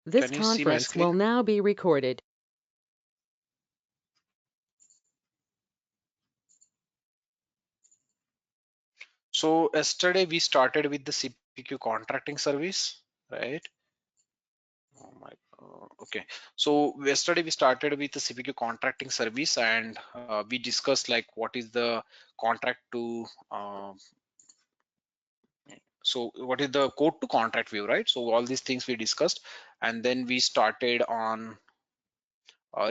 This Can you see my conference will screen? now be recorded. So yesterday we started with the CPQ contracting service, right? Oh my, okay. So yesterday we started with the CPQ contracting service, and we discussed like what is the contract to so what is the code to contract view, right? So all these things we discussed, and then we started on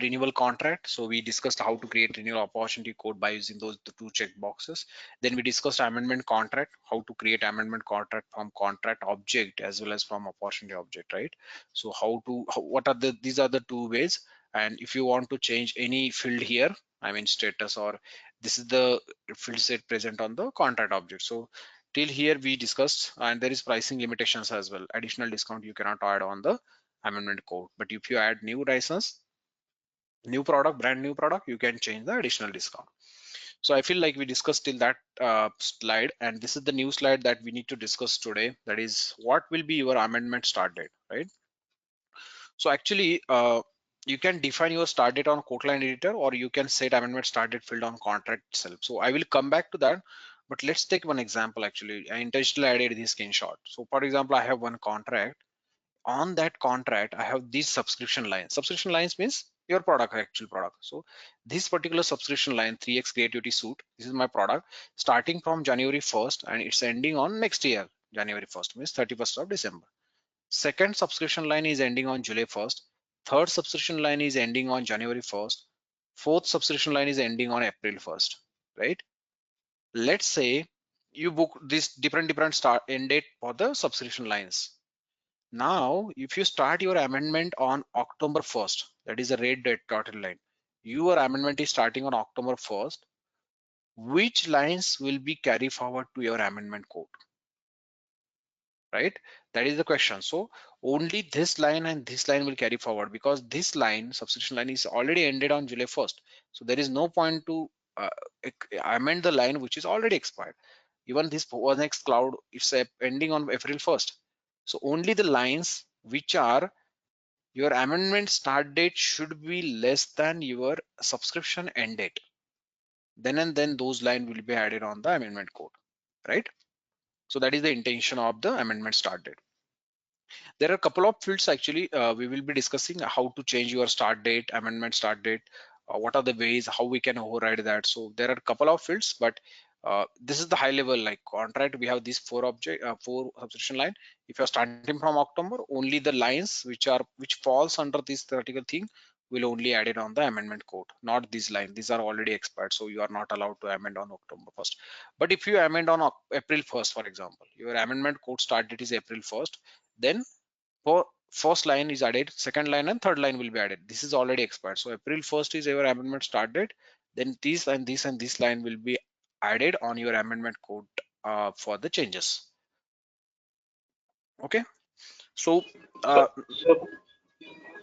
renewal contract. So we discussed how to create renewal opportunity code by using those the two check boxes. Then we discussed amendment contract, how to create amendment contract from contract object as well as from opportunity object, right? So what are these are the two ways. And if you want to change any field here, I mean status, or this is the field set present on the contract object. So till here we discussed, and there is pricing limitations as well. Additional discount you cannot add on the amendment code, but if you add new license, new product, brand new product, you can change the additional discount. So I feel like we discussed till that slide, and this is the new slide that we need to discuss today. That is, what will be your amendment start date, right? So actually, you can define your start date on Kotlin editor, or you can set amendment start date field on contract itself. So I will come back to that, but let's take one example. Actually, I intentionally added this screenshot. So for example, I have one contract. On that contract, I have these subscription lines. Subscription lines means your product, actual product. So this particular subscription line, 3x Creativity Suite, this is my product starting from January 1st, and it's ending on next year January 1st, means 31st of December. Second subscription line is ending on July 1st. Third subscription line is ending on January 1st. Fourth subscription line is ending on April 1st, right? Let's say you book this different start end date for the subscription lines. Now, if you start your amendment on October 1st, that is a red dotted line, your amendment is starting on October 1st, which lines will be carry forward to your amendment code, right? That is the question. So only this line and this line will carry forward, because this line, subscription line, is already ended on July 1st. So there is no point to amend the line which is already expired. Even this next cloud, it's ending on April 1st. So only the lines which are your amendment start date should be less than your subscription end date. Then and then those lines will be added on the amendment code, right? So that is the intention of the amendment start date. There are a couple of fields actually. We will be discussing how to change your start date, amendment start date, what are the ways how we can override that. So there are a couple of fields, but this is the high level like contract. We have these four subscription line. If you're starting from October, only the lines which falls under this theoretical thing will only add it on the amendment code, not these lines. These are already expired, so you are not allowed to amend on October 1st. But if you amend on April 1st, for example, your amendment code start date is April 1st, then for first line is added, second line and third line will be added. This is already expired. So April 1st is your amendment start date. Then this and this and this line will be added on your amendment code for the changes. Okay. So So, so,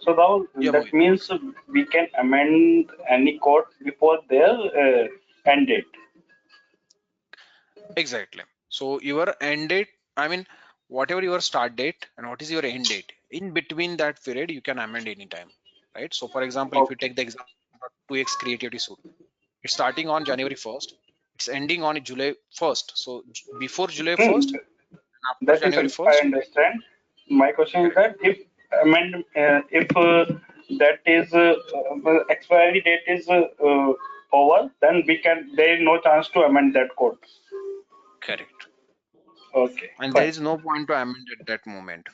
so now yeah, that Mohit. means we can amend any code before their end date. Exactly. So your end date, I mean, whatever your start date and what is your end date, in between that period, you can amend anytime, right? So for example, if you Okay. take the example of 2x Creativity Suite, it's starting on January 1st, it's ending on July 1st. So before July Hmm, 1st and after that is, January I 1st, understand. My question is correct. that if that is expiry date is over, then we can, there is no chance to amend that code. Correct. Okay, And there fine. is no point to amend at that moment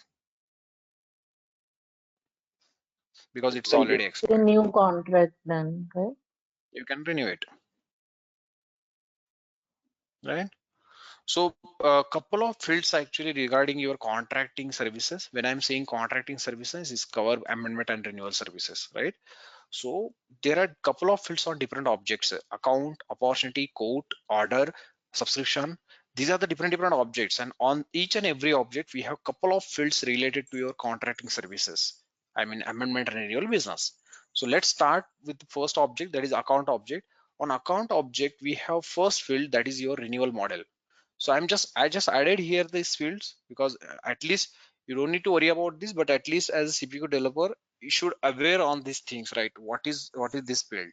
because it's Thank you. already A expired. new contract then, right? You can renew it, right? So a couple of fields actually regarding your contracting services. When I'm saying contracting services, is cover amendment and renewal services, right? So there are a couple of fields on different objects: account, opportunity, quote, order, subscription. These are the different objects, and on each and every object, we have a couple of fields related to your contracting services. I mean amendment and renewal business. So let's start with the first object, that is account object. On account object, we have first field, that is your renewal model. So I just added here these fields because at least You don't need to worry about this, but at least as a CPQ developer, you should aware on these things, right? What is this field?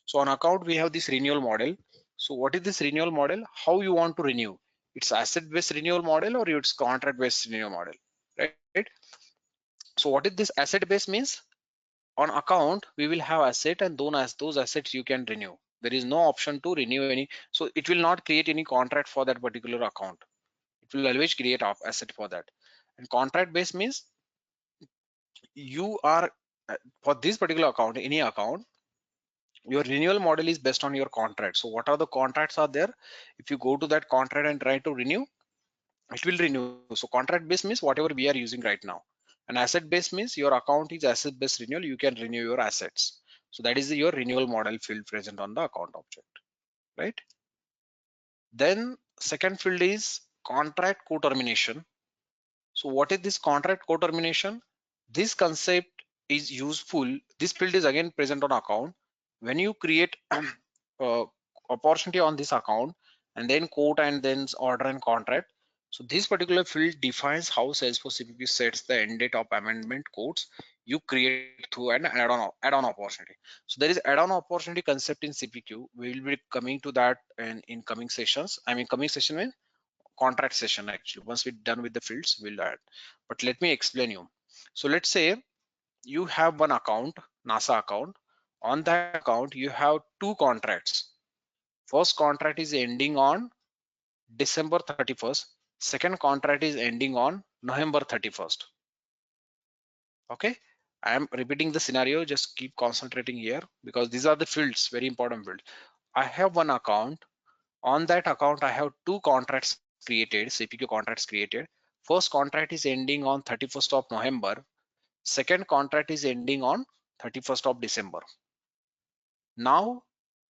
So on account, we have this renewal model. So what is this renewal model? How you want to renew? It's asset-based renewal model or it's contract-based renewal model, right? So what is this asset-based means? On account, we will have asset and those assets you can renew. There is no option to renew any. So it will not create any contract for that particular account. It will always create asset for that. And contract-based means you are for this particular account, any account, your renewal model is based on your contract. So what are the contracts are there? If you go to that contract and try to renew, it will renew. So contract based means whatever we are using right now. And asset based means your account is asset based renewal. You can renew your assets. So that is your renewal model field present on the account object, right? Then second field is contract co-termination. So what is this contract co-termination? This concept is useful. This field is again present on account. When you create opportunity on this account and then quote and then order and contract. So this particular field defines how Salesforce CPQ sets the end date of amendment codes you create through an add-on opportunity. So there is add-on opportunity concept in CPQ. We will be coming to that in coming sessions. I mean coming session means contract session actually. Once we're done with the fields, we'll add. But let me explain you. So let's say you have one account, NASA account. On that account, you have two contracts. First contract is ending on December 31st. Second contract is ending on November 31st. Okay. I am repeating the scenario. Just keep concentrating here because these are the fields, very important fields. I have one account. On that account, I have two contracts created, CPQ contracts created. First contract is ending on 31st of November. Second contract is ending on 31st of December. Now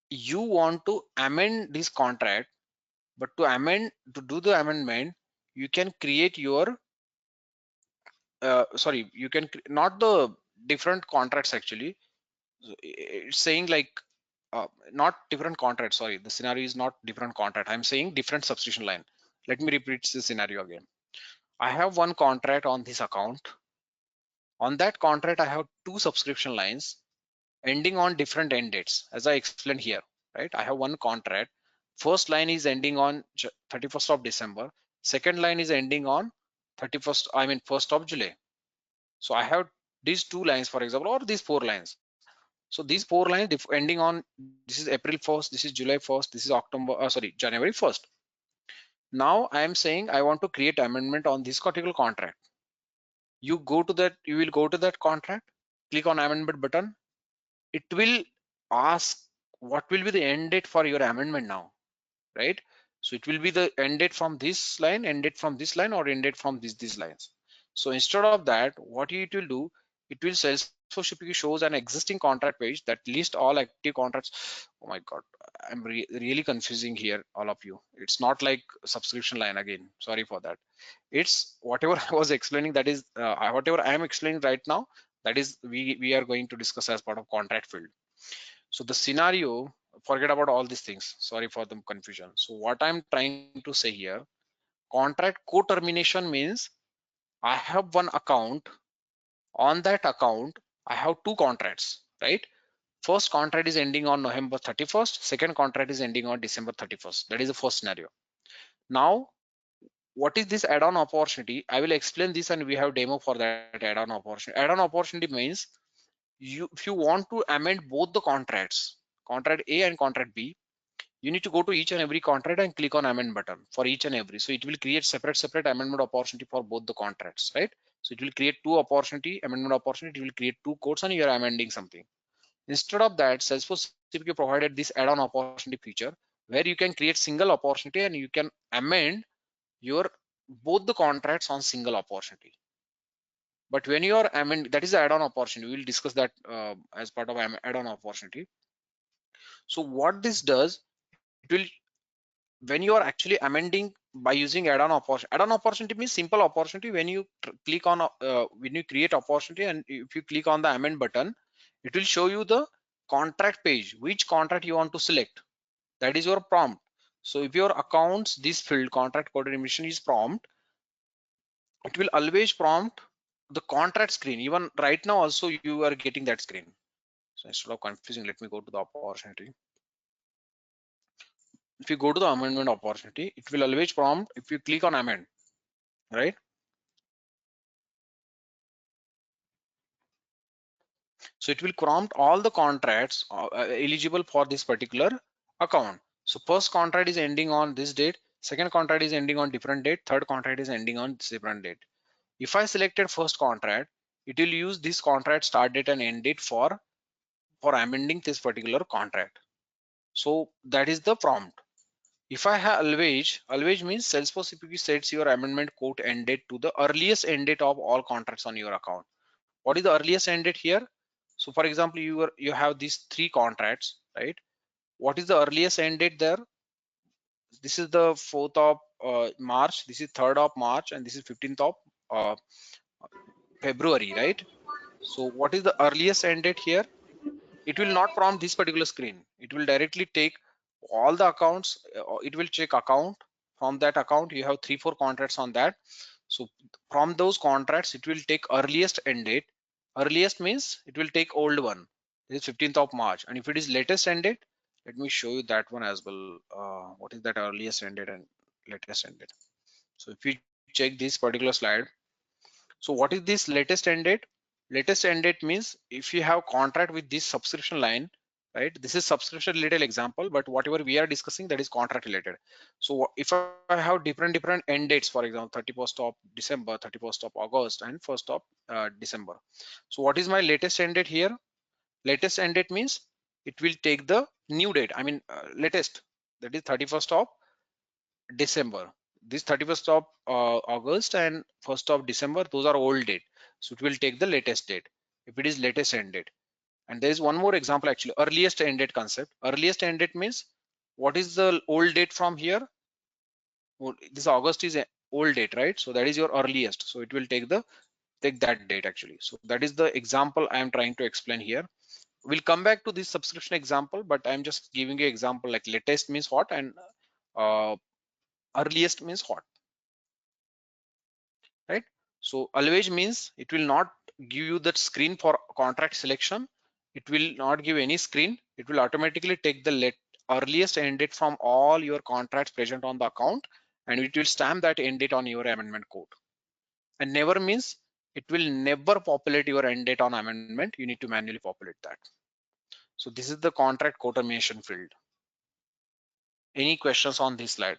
you want to amend this contract, but to do the amendment, you can create your sorry, you can not the different contracts actually. It's saying like not different contracts. Sorry, the scenario is not different contract. I'm saying different subscription line. Let me repeat the scenario again. I have one contract on this account. On that contract, I have two subscription lines ending on different end dates, as I explained here, right? I have one contract. First line is ending on 31st of December. Second line is ending on 31st, I mean 1st of July. So I have these two lines, for example, or these four lines. So these four lines ending on, this is April 1st, this is July 1st, this is October, sorry, January 1st. Now I am saying I want to create amendment on this particular contract. You go to that, you will go to that contract, click on amendment button. It will ask what will be the end date for your amendment now, right? So it will be the end date from this line, end date from this line, or end date from these lines. So instead of that, what it will do, it will Salesforce CPQ shows an existing contract page that lists all active contracts. Oh my God, I'm really confusing here, all of you. It's not like subscription line again. Sorry for that. It's whatever I was explaining. That is whatever I am explaining right now. That is we are going to discuss as part of contract field. So the scenario, forget about all these things. Sorry for the confusion. So what I'm trying to say here, contract co-termination means I have one account. On that account, I have two contracts, right? First contract is ending on November 31st. Second contract is ending on December 31st. That is the first scenario. Now, what is this add-on opportunity? I will explain this and we have demo for that add-on opportunity. Add-on opportunity means if you want to amend both the contracts, contract A and contract B, you need to go to each and every contract and click on amend button for each and every. So it will create separate amendment opportunity for both the contracts, right? So it will create two amendment opportunity. It will create two codes and you are amending something. Instead of that, Salesforce CPQ provided this add-on opportunity feature where you can create single opportunity and you can amend your both the contracts on single opportunity. But when you are that is the add-on opportunity. We will discuss that as part of add-on opportunity. So what this does, it will, when you are actually amending by using add-on opportunity means simple opportunity. When you click on when you create opportunity and if you click on the amend button, it will show you the contract page, which contract you want to select. That is your prompt. So if your accounts, this field contract co-termination is prompt, it will always prompt the contract screen. Even right now also you are getting that screen. So instead of confusing, let me go to the opportunity. If you go to the amendment opportunity, it will always prompt if you click on amend, right? So it will prompt all the contracts eligible for this particular account. So first contract is ending on this date, second contract is ending on different date, third contract is ending on different date. If I selected first contract, it will use this contract start date and end date for amending this particular contract. So that is the prompt. If I have always means Salesforce CPQ sets your amendment quote end date to the earliest end date of all contracts on your account. What is the earliest end date here? So for example, you have these three contracts, right? What is the earliest end date there? This is the 4th of March, this is 3rd of March, and this is 15th of uh, February, right? So what is the earliest end date here? It will not prompt this particular screen. It will directly take all the accounts. It will check account. From that account, you have 3-4 contracts on that. So from those contracts, it will take earliest end date. Earliest means it will take old one. This is 15th of March. And if it is latest end date, let me show you that one as well. What is that earliest end date and latest end date? So if you check this particular slide, so what is this latest end date? Latest end date means if you have contract with this subscription line, right? This is subscription related example, but whatever we are discussing, that is contract related. So if I have different end dates, for example, 31st of December, 31st of August, and 1st of December. So what is my latest end date here? Latest end date means it will take the new date. I mean, latest, that is 31st of December. This 31st of August and 1st of December, those are old date. So it will take the latest date if it is latest end date. And there is one more example actually, earliest end date concept. Earliest end date means what is the old date from here? Well, this August is a old date, right? So that is your earliest. So it will take that date actually. So that is the example I am trying to explain here. We'll come back to this subscription example, but I'm just giving you example like latest means what and uh, earliest means what, right? So always means it will not give you that screen for contract selection. It will not give any screen. It will automatically take the earliest end date from all your contracts present on the account, and it will stamp that end date on your amendment code. And never means it will never populate your end date on amendment. You need to manually populate that. So this is the contract automation field. Any questions on this slide?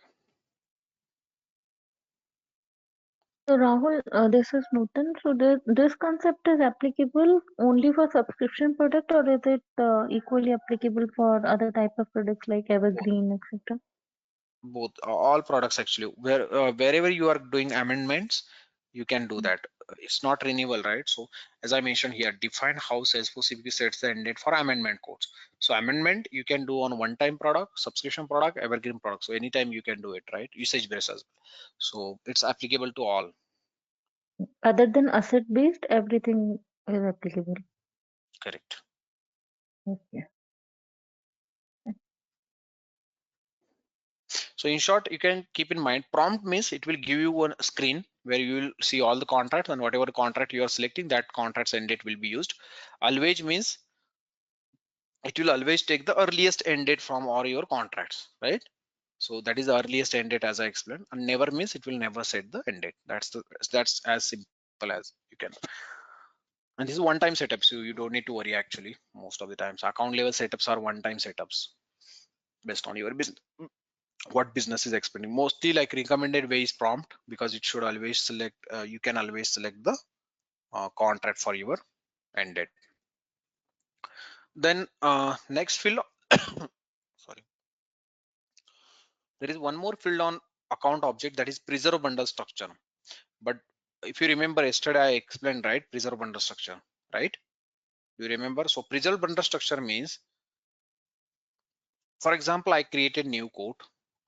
So Rahul, this is Nutan. So this concept is applicable only for subscription product, or is it equally applicable for other type of products like Evergreen, etc.? Both, all products actually, wherever you are doing amendments, you can do that. It's not renewal, right? So as I mentioned here, define how Salesforce CPQ sets the end date for amendment codes. So amendment you can do on one-time product, subscription product, evergreen product. So anytime you can do it, right? Usage based as well. So it's applicable to all. Other than asset based, everything is applicable. Correct. Okay. So in short, you can keep in mind, prompt means it will give you a screen where you will see all the contracts, and whatever contract you are selecting, that contract's end date will be used. Always means it will always take the earliest end date from all your contracts, right? So that is the earliest end date as I explained, and never means it will never set the end date. That's as simple as you can. And this is one-time setup, so you don't need to worry actually. Most of the times account level setups are one-time setups based on your business, what business is expecting. Mostly like recommended way is prompt, because it should always select, you can always select the contract for your end date. Then next field, sorry, there is one more field on account object, that is preserve bundle structure. But if you remember yesterday I explained, right, preserve bundle structure, right? Do you remember? So preserve bundle structure means, for example, I created new quote.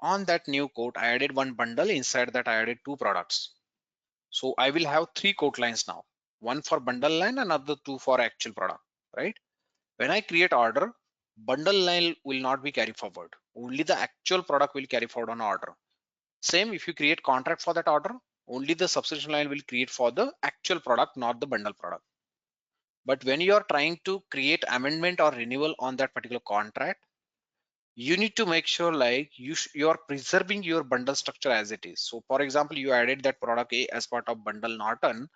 On that new quote, I added one bundle. Inside that I added two products. So I will have three quote lines now, one for bundle line, another two for actual product, right? When I create order, bundle line will not be carried forward. Only the actual product will carry forward on order. Same if you create contract for that order, only the subscription line will create for the actual product, not the bundle product. But when you are trying to create amendment or renewal on that particular contract, you need to make sure like you are preserving your bundle structure as it is. So for example, you added that product A as part of bundle Norton.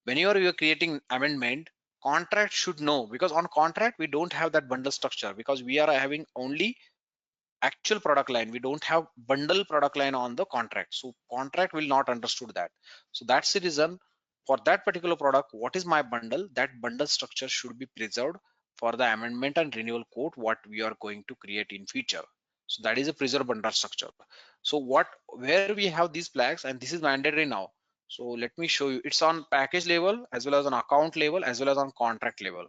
Whenever you are creating amendment, contract should know, because on contract we don't have that bundle structure, because we are having only actual product line. We don't have bundle product line on the contract, so contract will not understood that. So that's the reason for that particular product, what is my bundle, that bundle structure should be preserved for the amendment and renewal code what we are going to create in future. So that is a preserved bundle structure. So where we have these flags, and this is mandatory now. So let me show you. It's on package level as well as on account level as well as on contract level.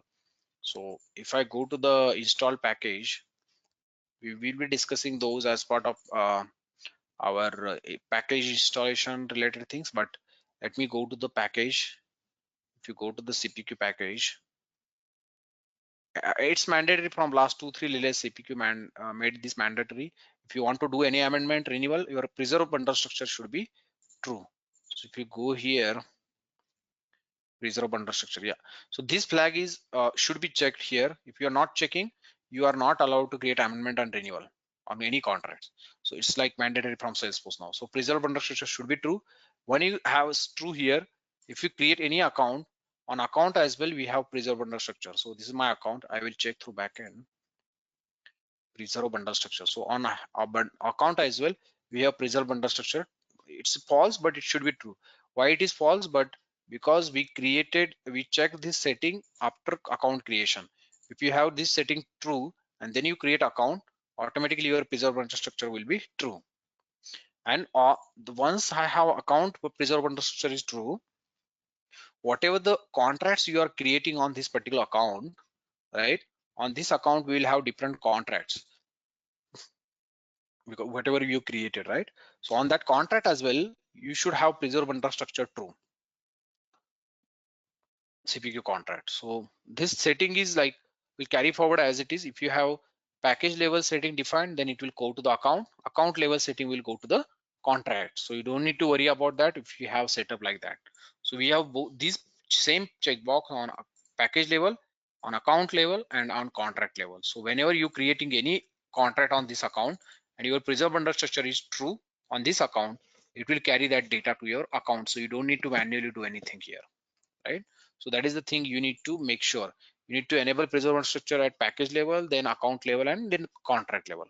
So if I go to the install package, we will be discussing those as part of our package installation related things. But let me go to the package. If you go to the CPQ package, it's mandatory from last 2-3 release. CPQ made this mandatory. If you want to do any amendment renewal, your preserved bundle structure should be true. So if you go here, preserve bundle structure, yeah, so this flag is should be checked here. If you are not checking, you are not allowed to create amendment and renewal on any contracts. So it's like mandatory from Salesforce now. So preserve bundle structure should be true. When you have true here, if you create any account, on account as well we have preserve bundle structure. So this is my account. I will check through backend preserve bundle structure. So on account as well we have preserve bundle structure. It's false, but it should be true. Why it is false? But because we check this setting after account creation. If you have this setting true and then you create account, automatically your preserve bundle structure will be true. And once I have account preserve bundle structure is true, whatever the contracts you are creating on this particular account, right, on this account we will have different contracts, because whatever you created, right? So on that contract as well, you should have preserve bundle structure true, CPQ contract. So this setting is like will carry forward as it is. If you have package level setting defined, then it will go to the account level setting will go to the contract. So you don't need to worry about that if you have setup like that. So we have both these same checkbox on package level, on account level, and on contract level. So whenever you're creating any contract on this account and your preserve bundle structure is true on this account, it will carry that data to your account. So you don't need to manually do anything here, right? So that is the thing you need to make sure. You need to enable preserve bundle structure at package level, then account level, and then contract level.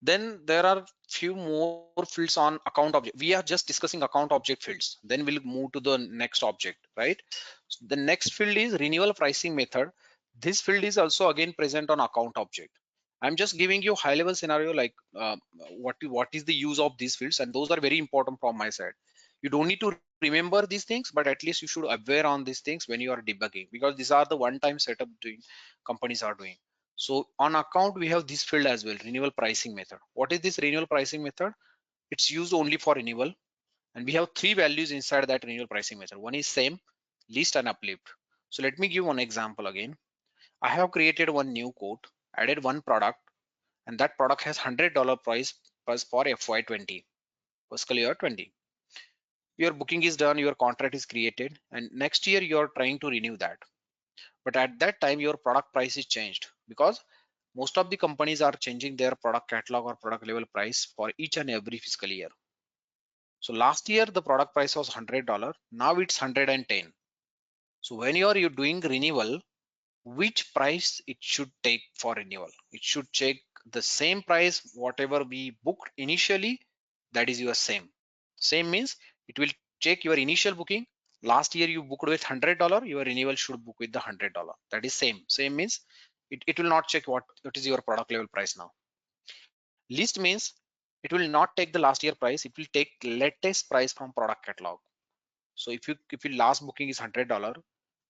Then there are few more fields on account object. We are just discussing account object fields. Then we'll move to the next object, right? So the next field is renewal pricing method. This field is also again present on account object. I'm just giving you high level scenario like what is the use of these fields, and those are very important from my side. You don't need to remember these things, but at least you should aware on these things when you are debugging, because these are the one-time setup doing companies are doing. So on account, we have this field as well, renewal pricing method. What is this renewal pricing method? It's used only for renewal. And we have three values inside that renewal pricing method. One is same, list, and uplift. So let me give one example again. I have created one new quote, added one product, and that product has $100 price for FY20, fiscal year 20. Your booking is done, your contract is created, and next year you are trying to renew that. But at that time, your product price is changed, because most of the companies are changing their product catalog or product level price for each and every fiscal year. So last year the product price was $100, now it's 110. So when you're doing renewal, which price it should take for renewal? It should check the same price whatever we booked initially, that is your same. Same means it will check your initial booking. Last year you booked with $100, your renewal should book with the $100. That is same. Same means it will not check what is your product level price now. List means it will not take the last year price, it will take latest price from product catalog. So if your last booking is $100,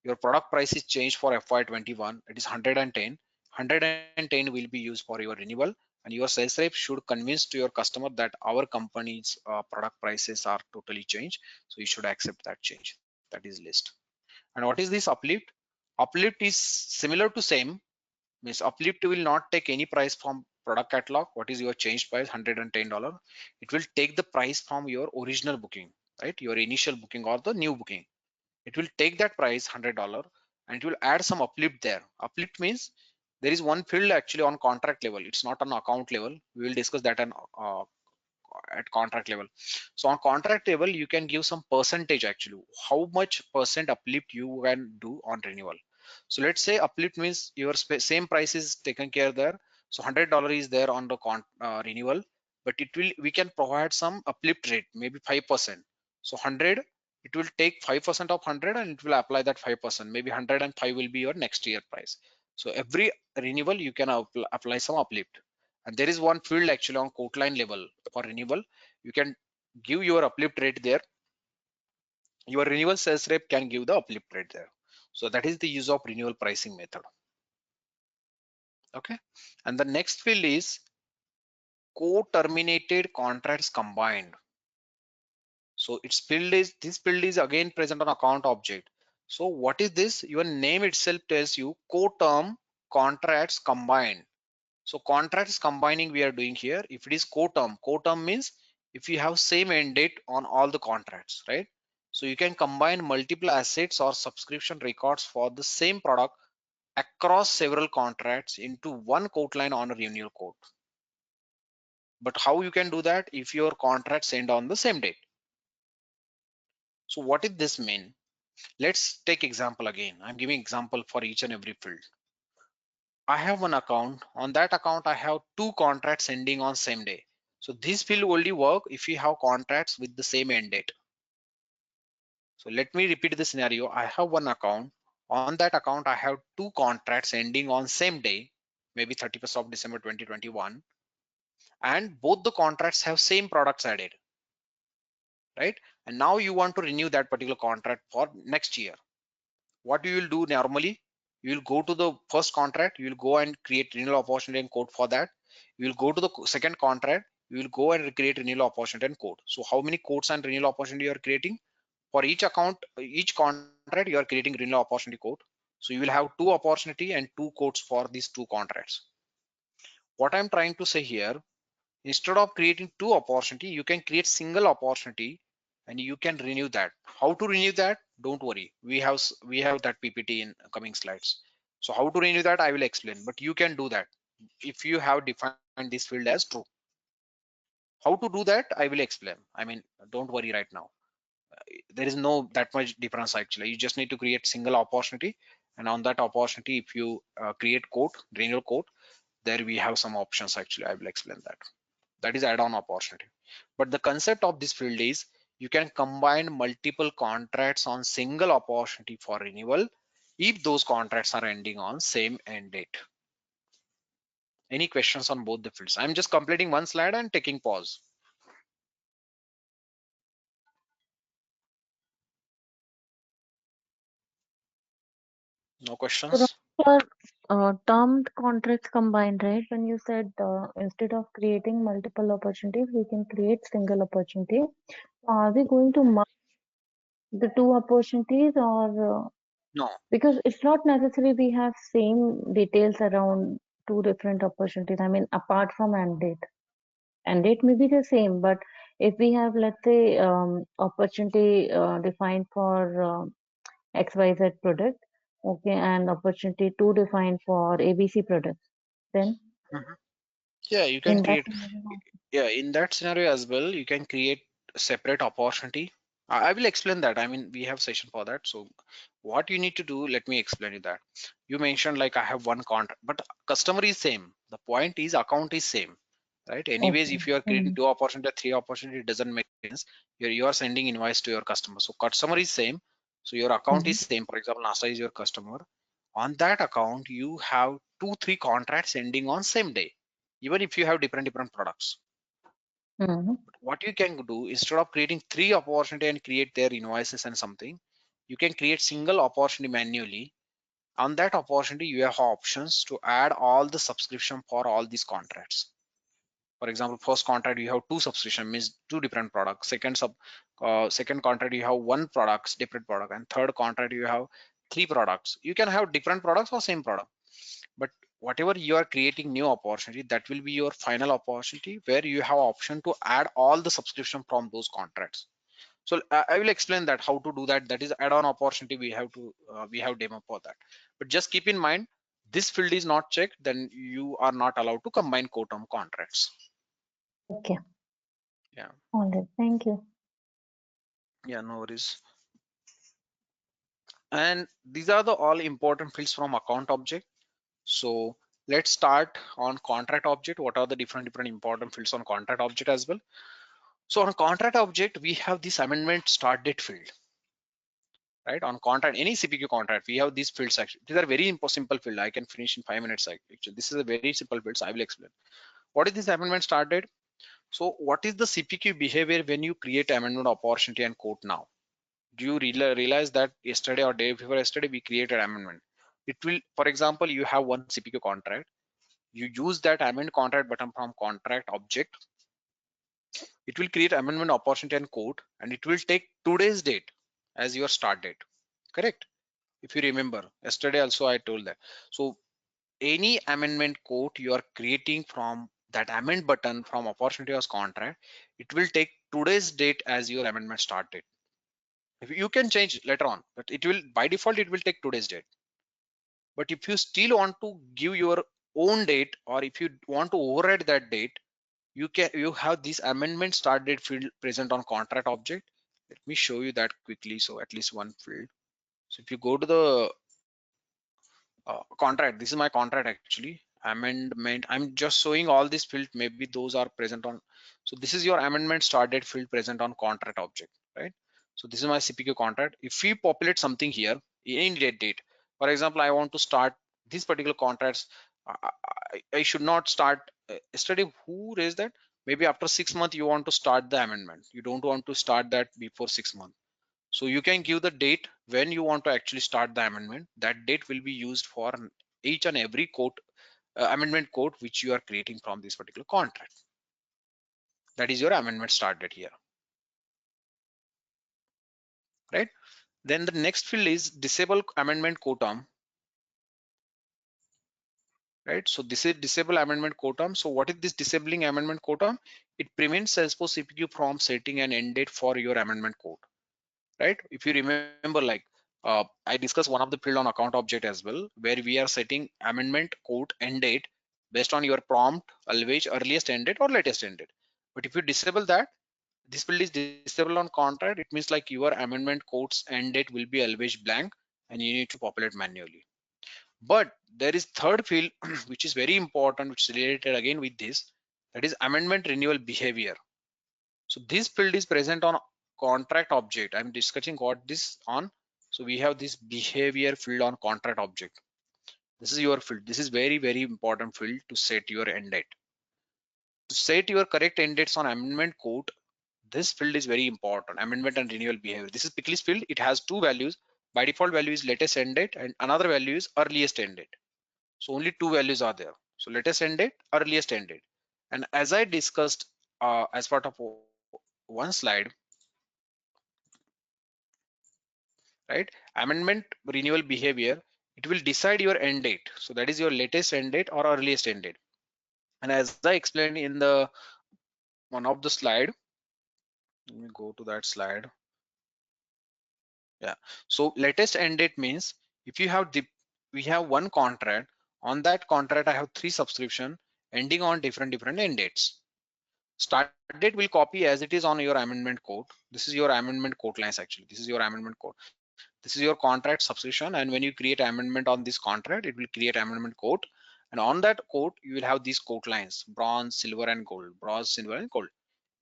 your product price is changed for FY21, it is 110. 110 will be used for your renewal, and your sales rep should convince to your customer that our company's product prices are totally changed, so you should accept that change. That is list. And what is this uplift? Uplift is similar to same, means uplift will not take any price from product catalog, what is your change price, $110. It will take the price from your original booking, right? Your initial booking or the new booking. It will take that price $100 and it will add some uplift there. Uplift means there is one field actually on contract level. It's not on account level. We will discuss that at contract level. So on contract level, you can give some percentage actually, how much percent uplift you can do on renewal. So let's say uplift means your same price is taken care there. So $100 is there on the renewal, but we can provide some uplift rate, maybe 5%. So 100, it will take 5% of 100 and it will apply that 5%. Maybe 105 will be your next year price. So every renewal you can apply some uplift. And there is one field actually on quote line level for renewal. You can give your uplift rate there. Your renewal sales rep can give the uplift rate there. So that is the use of renewal pricing method. Okay. And the next field is co-terminated contracts combined. So this field is again present on account object. So what is this? Your name itself tells you co-term contracts combined. So contracts combining we are doing here. If it is co-term means if you have same end date on all the contracts, right? So you can combine multiple assets or subscription records for the same product across several contracts into one quote line on a renewal quote. But how you can do that if your contracts end on the same date? So what does this mean? Let's take example again. I'm giving example for each and every field. I have one account. On that account, I have two contracts ending on same day. So this field only work if you have contracts with the same end date. So let me repeat the scenario. I have one account. On that account, I have two contracts ending on same day, maybe 31st of December 2021. And both the contracts have same products added, right? And now you want to renew that particular contract for next year. What you will do normally, you will go to the first contract, you will go and create renewal opportunity and code for that. You will go to the second contract, you will go and create renewal opportunity and code. So how many codes and renewal opportunity you are creating? For each account, each contract, you are creating renewal opportunity code. So you will have two opportunity and two codes for these two contracts. What I'm trying to say here, instead of creating two opportunity, you can create single opportunity and you can renew that. How to renew that? Don't worry, we have that PPT in coming slides. So how to renew that I will explain, but you can do that if you have defined this field as true. How to do that I will explain. I mean, don't worry right now. There is no that much difference actually. You just need to create single opportunity, and on that opportunity, if you create code, renewal code, there we have some options actually. I will explain that. That is add-on opportunity. But the concept of this field is you can combine multiple contracts on single opportunity for renewal if those contracts are ending on same end date. Any questions on both the fields? I'm just completing one slide and taking pause. No questions? For termed contracts combined, right? When you said instead of creating multiple opportunities, we can create single opportunity. Are we going to merge the two opportunities or No. because it's not necessary we have same details around two different opportunities. I mean, apart from end date. End date may be the same, but if we have, let's say, opportunity defined for XYZ product, okay, and opportunity 2 defined for ABC products, then Yeah, you can in that create. Yeah, in that scenario as well, you can create a separate opportunity. I will explain that. I mean, we have session for that. So what you need to do, let me explain you that. You mentioned like I have one contract, but customer is same. The point is account is same, right? Anyways, okay. if you are creating two opportunity, three opportunity, it doesn't make sense. You are sending invoice to your customer. So customer is same. So your account is same. For example, NASA is your customer. On that account, you have 2-3 contracts ending on same day, even if you have different products. What you can do, instead of creating 3 opportunity and create their invoices and something, you can create single opportunity manually. On that opportunity, you have options to add all the subscription for all these contracts. For example, first contract you have 2 subscription, means 2 different products. Second contract you have 1 products, different product, and third contract you have 3 products. You can have different products or same product. But whatever you are creating new opportunity, that will be your final opportunity where you have option to add all the subscription from those contracts. So I will explain that how to do that. That is add-on opportunity. We have to we have demo for that. But just keep in mind, this field is not checked, then you are not allowed to combine co-term contracts. Okay. Yeah. All right. Thank you. Yeah, no worries. And these are the all important fields from account object. So let's start on contract object. What are the different important fields on contract object as well? So on contract object, we have this amendment start date field, right? On contract, any CPQ contract, we have these fields actually. These are very simple field. I can finish in 5 minutes. Actually, this is a very simple field. So I will explain. What is this amendment start date? So what is the CPQ behavior when you create amendment opportunity and quote now? Do you realize that yesterday or day before yesterday we created amendment? It will, for example, you have one CPQ contract. You use that amend contract button from contract object. It will create amendment opportunity and quote, and it will take today's date as your start date. Correct? If you remember, yesterday also I told that. So any amendment quote you are creating from that amend button from opportunity as contract, it will take today's date as your amendment start date. If you can change later on, but it will by default it will take today's date. But if you still want to give your own date, or if you want to override that date, you have this amendment start date field present on contract object. Let me show you that quickly. So at least one field. So if you go to the contract, this is my contract actually, amendment. I'm just showing all these fields, maybe those are present on. So this is your amendment start date field present on contract object, right? So this is my CPQ contract. If we populate something here in date, for example, I want to start these particular contracts. I should not start yesterday. Who raised that? Maybe after 6 months you want to start the amendment. You don't want to start that before 6 months. So you can give the date when you want to actually start the amendment. That date will be used for each and every quote, amendment quote which you are creating from this particular contract. That is your amendment start date here, right? Then the next field is disable amendment quotum, right? So this is disable amendment quotum. So what is this disabling amendment quotum? It prevents Salesforce CPQ from setting an end date for your amendment quote, right? If you remember, like I discussed one of the field on account object as well, where we are setting amendment quote end date based on your prompt, always earliest end date or latest end date. But if you disable that, this field is disabled on contract, it means like your amendment quote's end date will be always blank and you need to populate manually. But there is third field which is very important, which is related again with this, that is amendment renewal behavior. So this field is present on contract object. I'm discussing what this on. So we have this behavior field on contract object. This is your field. This is very important field to set your end date. To set your correct end dates on amendment quote, this field is very important. Amendment and renewal behavior. This is Picklist field. It has two values. By default value is latest end date and another value is earliest end date. So only two values are there. So latest end date, earliest end date. And as I discussed as part of one slide, right? Amendment renewal behavior, it will decide your end date. So that is your latest end date or earliest end date. And as I explained in the one of the slide, let me go to that slide. Yeah. So latest end date means if you have we have one contract, on that contract I have 3 subscription ending on different end dates. Start date will copy as it is on your amendment code. This is your amendment code lines actually. This is your amendment code. This is your contract subscription, and when you create amendment on this contract, it will create amendment quote, and on that quote you will have these quote lines: bronze, silver and gold, bronze, silver and gold.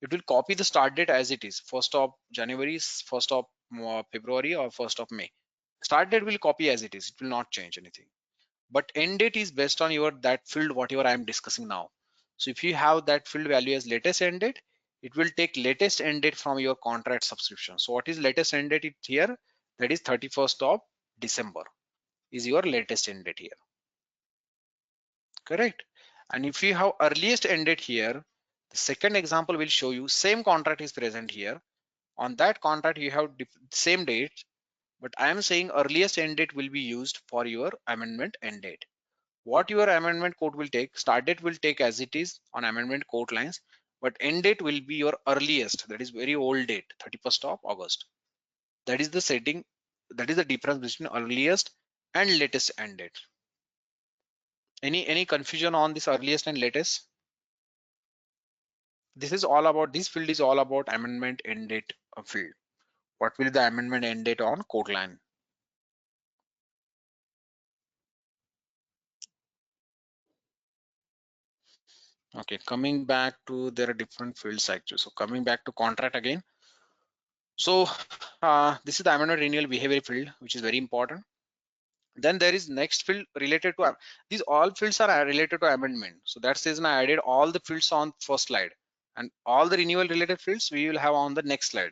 It will copy the start date as it is, 1st of January, 1st of February or 1st of May. Start date will copy as it is, it will not change anything. But end date is based on your that field whatever I am discussing now. So if you have that field value as latest end date, it will take latest end date from your contract subscription. So what is latest end date here? That is 31st of December is your latest end date here, correct? And if you have earliest end date here, the second example will show you same contract is present here. On that contract you have same date, but I am saying earliest end date will be used for your amendment end date. what your amendment quote will take. Start date will take as it is on amendment quote lines, but end date will be your earliest, that is very old date, 31st of August. That is the setting, that is the difference between earliest and latest end date. Any confusion on this earliest and latest? This is all about, this field is all about amendment end date field. What will the amendment end date on quote line? Okay, coming back to, there are different fields actually. So coming back to contract again. So this is the amendment renewal behavior field, which is very important. Then there is next field related to, these all fields are related to amendment. So that's the reason I added all the fields on first slide, and all the renewal related fields we will have on the next slide.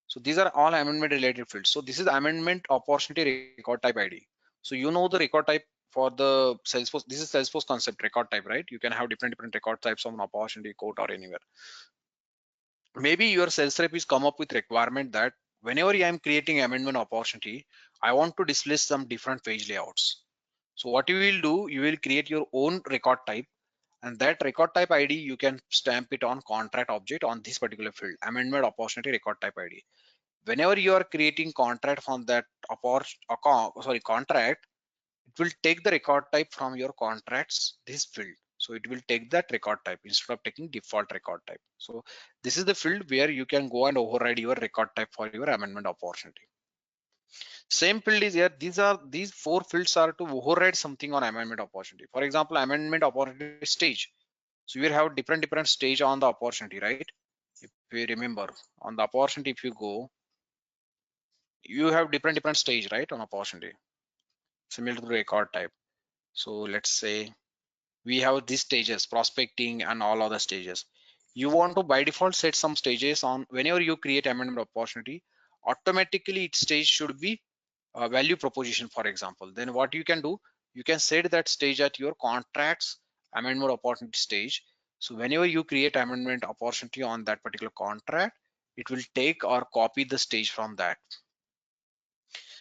So these are all amendment related fields. So this is amendment opportunity record type ID. So you know the record type for the Salesforce. This is Salesforce concept record type, right? You can have different record types of an opportunity quote or anywhere. Maybe your sales rep is come up with requirement that whenever I am creating amendment opportunity, I want to display some different page layouts. So what you will do, you will create your own record type, and that record type ID you can stamp it on contract object on this particular field, amendment opportunity record type ID. Whenever you are creating contract from that contract, it will take the record type from your contracts this field. So it will take that record type instead of taking default record type. So this is the field where you can go and override your record type for your amendment opportunity. Same field is here. These four fields are to override something on amendment opportunity. For example, amendment opportunity stage. So you will have different stage on the opportunity, right? If you remember on the opportunity, if you go, you have different stage, right, on opportunity, similar to the record type. So let's say we have these stages, prospecting and all other stages. You want to by default set some stages on whenever you create amendment opportunity, automatically its stage should be value proposition, for example. Then what you can do, you can set that stage at your contracts amendment opportunity stage. So whenever you create amendment opportunity on that particular contract, it will take or copy the stage from that.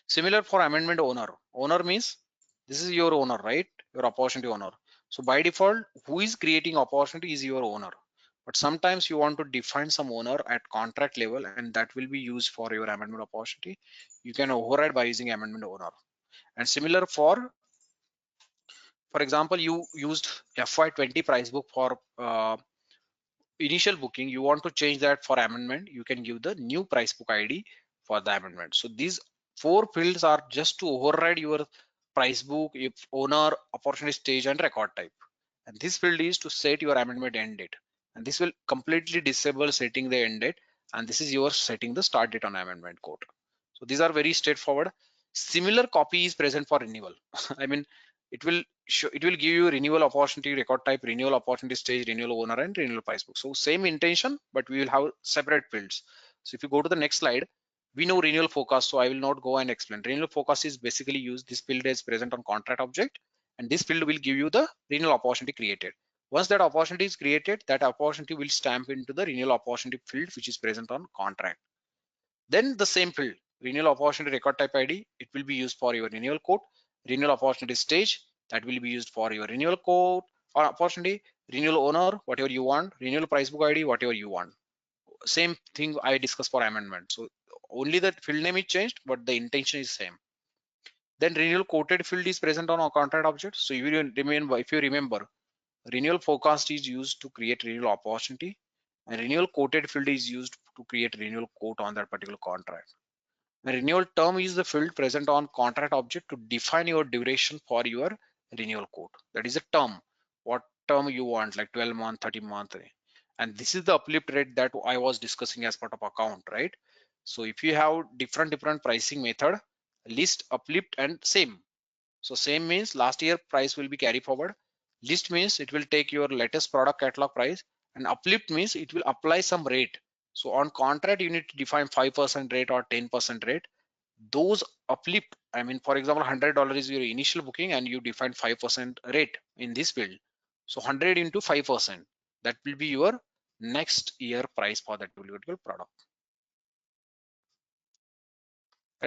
Similar for amendment owner. Owner means this is your owner, right? Your opportunity owner. So by default, who is creating opportunity is your owner. But sometimes you want to define some owner at contract level, and that will be used for your amendment opportunity. You can override by using amendment owner. And similar for example, you used FY20 price book for initial booking. You want to change that for amendment, you can give the new price book ID for the amendment. So these four fields are just to override your price book, if owner, opportunity stage, and record type. And this field is to set your amendment end date, and this will completely disable setting the end date, and this is your setting the start date on amendment quote. So these are very straightforward. Similar copy is present for renewal. I mean, it will give you renewal opportunity record type, renewal opportunity stage, renewal owner, and renewal price book. So same intention, but we will have separate fields. So if you go to the next slide, we know renewal forecast, so I will not go and explain. Renewal forecast is basically used, this field is present on contract object, and this field will give you the renewal opportunity created. Once that opportunity is created, that opportunity will stamp into the renewal opportunity field, which is present on contract. Then the same field, renewal opportunity record type ID, it will be used for your renewal quote. Renewal opportunity stage, that will be used for your renewal quote or opportunity. Renewal owner, whatever you want. Renewal price book ID, whatever you want. Same thing I discussed for amendment. So only the field name is changed, but the intention is same. Then renewal quoted field is present on our contract object. So if you remember, renewal forecast is used to create renewal opportunity, and renewal quoted field is used to create renewal quote on that particular contract. The renewal term is the field present on contract object to define your duration for your renewal quote. That is a term. What term you want, like 12 month, 30 month. And this is the uplift rate that I was discussing as part of account, right? So if you have different pricing method, list, uplift, and same. So same means last year price will be carry forward. List means it will take your latest product catalog price, and uplift means it will apply some rate. So on contract, you need to define 5% rate or 10% rate. Those uplift, I mean, for example, $100 is your initial booking and you define 5% rate in this field. So 100 into 5%, that will be your next year price for that particular product,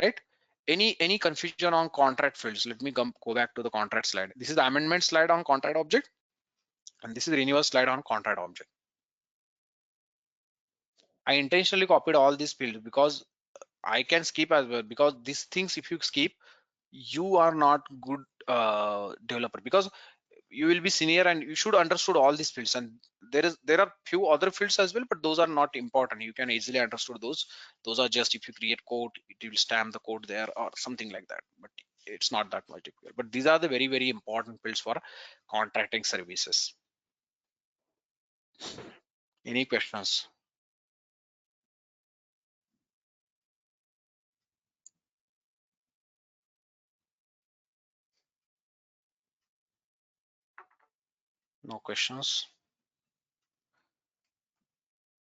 right? Any confusion on contract fields? Let me go back to the contract slide. This is the amendment slide on contract object, and this is the renewal slide on contract object. I intentionally copied all these fields because I can skip as well, because these things, if you skip, you are not good developer, because you will be senior and you should understood all these fields, and there are few other fields as well, but those are not important. You can easily understood those are just, if you create code, it will stamp the code there or something like that, but it's not that much difficult. But these are the very, very important fields for contracting services. Any questions? No questions.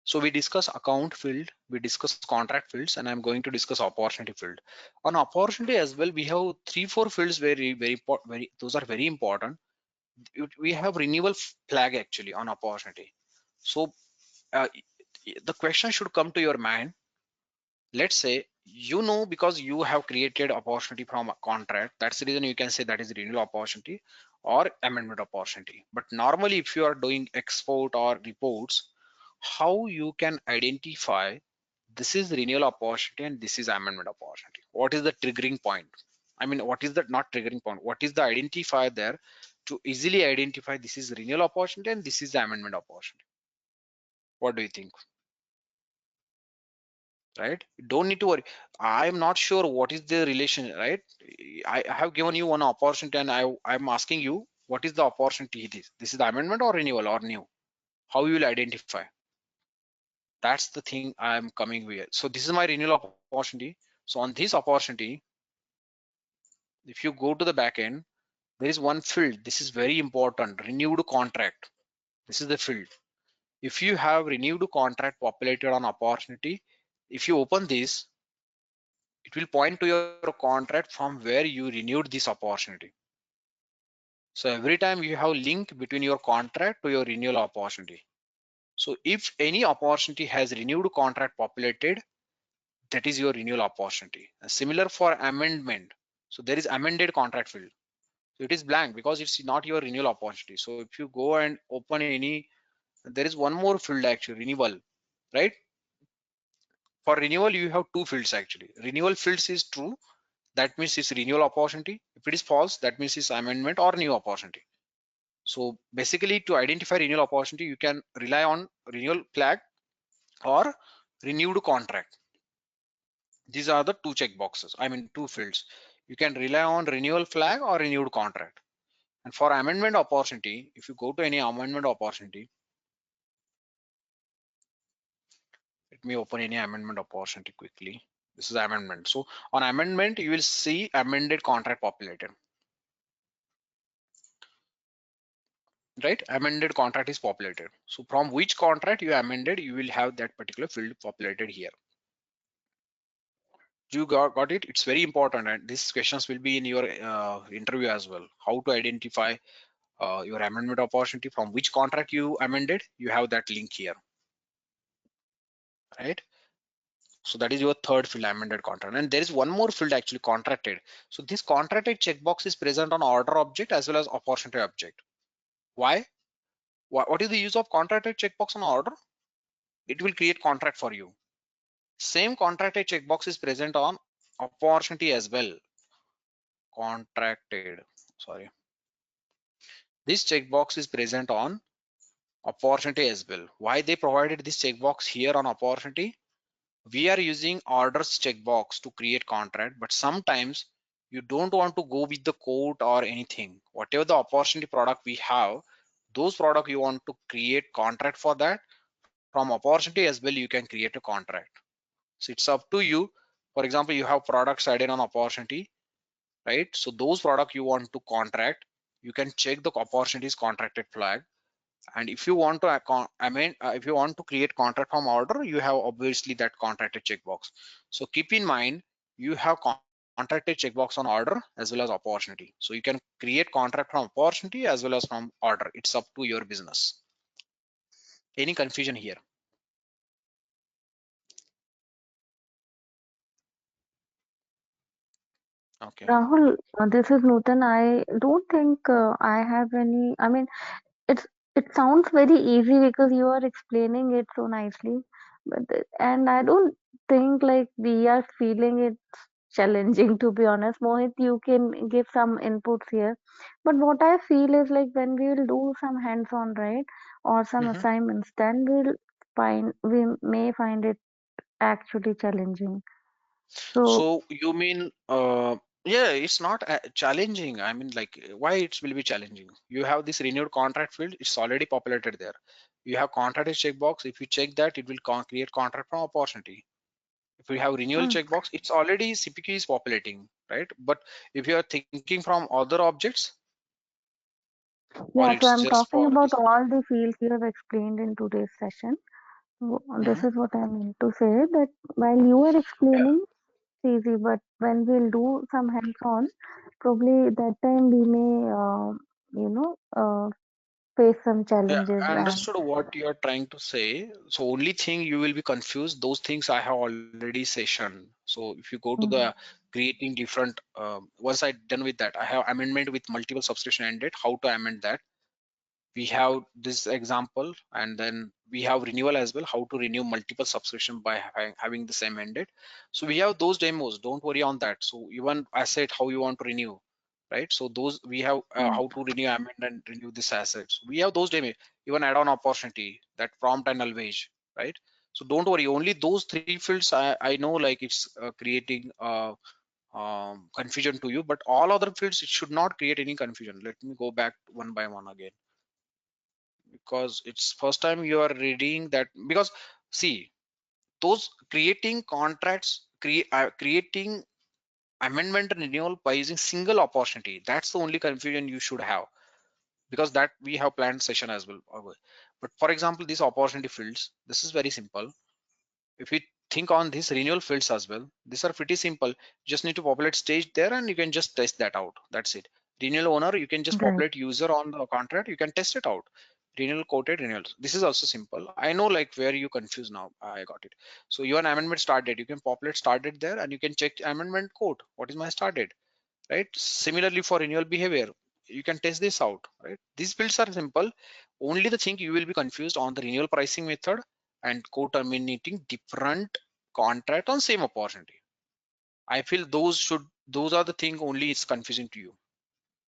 So we discuss account field, we discuss contract fields, and I'm going to discuss opportunity field. On opportunity as well, we have 3-4 fields very, those are very important. We have renewal flag actually on opportunity. So uh, the question should come to your mind. Let's say, because you have created opportunity from a contract, that's the reason you can say that is renewal opportunity or amendment opportunity. But normally, if you are doing export or reports, how you can identify this is renewal opportunity and this is amendment opportunity? What is the triggering point? I mean, what is the not triggering point? What is the identifier there to easily identify this is renewal opportunity and this is the amendment opportunity? What do you think? Right? You don't need to worry. I'm not sure what is the relation, right? I have given you one opportunity and I'm asking you what is the opportunity it is. This is the amendment or renewal or new? How you will identify? That's the thing I'm coming with. So this is my renewal opportunity. So on this opportunity, if you go to the back end, there is one field. This is very important. Renewed contract. This is the field. If you have renewed contract populated on opportunity, if you open this, it will point to your contract from where you renewed this opportunity. So every time you have link between your contract to your renewal opportunity. So if any opportunity has renewed contract populated, that is your renewal opportunity. Similar for amendment. So there is amended contract field. So it is blank because it's not your renewal opportunity. So if you go and open any, there is one more field actually, renewal, right? For renewal, you have two fields actually. Renewal fields is true. That means it's renewal opportunity. If it is false, that means it's amendment or new opportunity. So basically to identify renewal opportunity, you can rely on renewal flag or renewed contract. These are the two check boxes. I mean, two fields. You can rely on renewal flag or renewed contract. And for amendment opportunity, if you go to any amendment opportunity, let me open any amendment opportunity quickly. This is amendment. So on amendment, you will see amended contract populated. Right? Amended contract is populated. So from which contract you amended, you will have that particular field populated here. You got it? It's very important, and these questions will be in your interview as well. How to identify your amendment opportunity, from which contract you amended, you have that link here, right? So that is your third field, amended contract. And there is one more field actually, contracted. So this contracted checkbox is present on order object as well as opportunity object. Why? What is the use of contracted checkbox on order? It will create contract for you. Same contracted checkbox is present on opportunity as well. Contracted, sorry. This checkbox is present on opportunity as well. Why they provided this checkbox here on opportunity? We are using orders checkbox to create contract, but sometimes you don't want to go with the code or anything. Whatever the opportunity product we have, those product you want to create contract for that. From opportunity as well, you can create a contract. So it's up to you. For example, you have products added on opportunity, right? So those product you want to contract, you can check the opportunities contracted flag. And if you want to if you want to create contract from order, you have obviously that contracted checkbox. So keep in mind, you have contracted checkbox on order as well as opportunity. So you can create contract from opportunity as well as from order. It's up to your business. Any confusion here? Okay. Rahul, this is Nutan. I don't think I have any. I mean, it's it sounds very easy because you are explaining it so nicely, but and I don't think like we are feeling it challenging, to be honest. Mohit, you can give some inputs here, but what I feel is like when we will do some hands-on, right, or some Hmm. assignments, then we may find it actually challenging. So So you mean, yeah, it's not challenging. I mean, like, why it will be challenging? You have this renewed contract field. It's already populated there. You have contract as checkbox. If you check that, it will create contract from opportunity. If you have renewal mm, checkbox, it's already CPQ is populating, right? But if you are thinking from other objects, or yeah, it's so I'm just talking for about this. all the fields you have explained in today's session. This Mhm. is what I meant to say that while you are Yeah, explaining, it's easy, but when we'll do some hands-on, probably that time we may, you know, face some yeah, challenges I and understood what you're trying to say. So only thing you will be confused, those things I have already session. So if you go to the Mhm. creating different, once I done with that, I have amendment with multiple subscription ended, how to amend that. We have this example, and then we have renewal as well, how to renew multiple subscription by having the same ended. So we have those demos, don't worry on that. So even asset, how you want to renew, right? So those we have, Mm. how to renew, amend and renew this assets, we have those demo. Even add-on opportunity, that prompt and null wage, right? So don't worry, only those three fields I know, like it's creating confusion to you, but all other fields it should not create any confusion. Let me go back one by one again, because it's first time you are reading that. Because see, those creating contracts, creating amendment and renewal by using single opportunity, that's the only confusion you should have, because that we have planned session as well. But for example, these opportunity fields, this is very simple. If you think on these renewal fields as well, these are pretty simple. You just need to populate stage there and you can just test that out, that's it. Renewal owner, you can just Right. populate user on the contract, you can test it out. Renewal quoted renewals, this is also simple. I know like where you confused now, I got it. So your amendment start date, you can populate start date there and you can check amendment code, what is my start date, right? Similarly for renewal behavior, you can test this out, right? These fields are simple. Only the thing you will be confused on the renewal pricing method and co-terminating different contract on same opportunity. I feel those are the thing only it's confusing to you.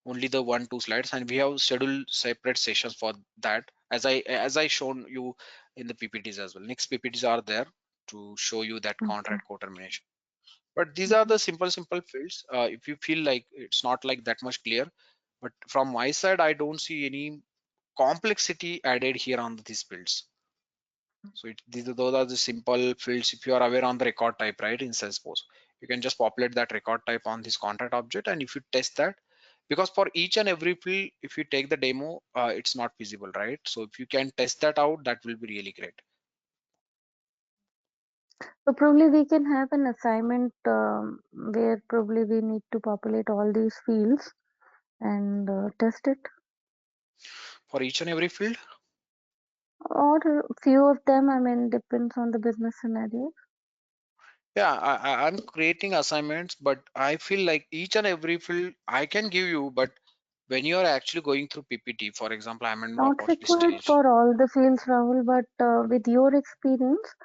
Only the 1-2 slides, and we have scheduled separate sessions for that, as I shown you in the PPTs as well. Next PPTs are there to show you that Okay. contract co-termination. But these are the simple fields. If you feel like it's not like that much clear, but from my side, I don't see any complexity added here on these fields. So those are the simple fields. If you are aware on the record type, right, in Salesforce, you can just populate that record type on this contract object. And if you test that, because for each and every field, if you take the demo, it's not feasible, right? So if you can test that out, that will be really great. So probably we can have an assignment where probably we need to populate all these fields and test it, For each and every field, or few of them. I mean, depends on the business scenario. yeah, I'm creating assignments, but I feel like each and every field I can give you, but when you are actually going through PPT, for example, I'm in Not opportunity required stage. for all the fields, Rahul, but with your experience,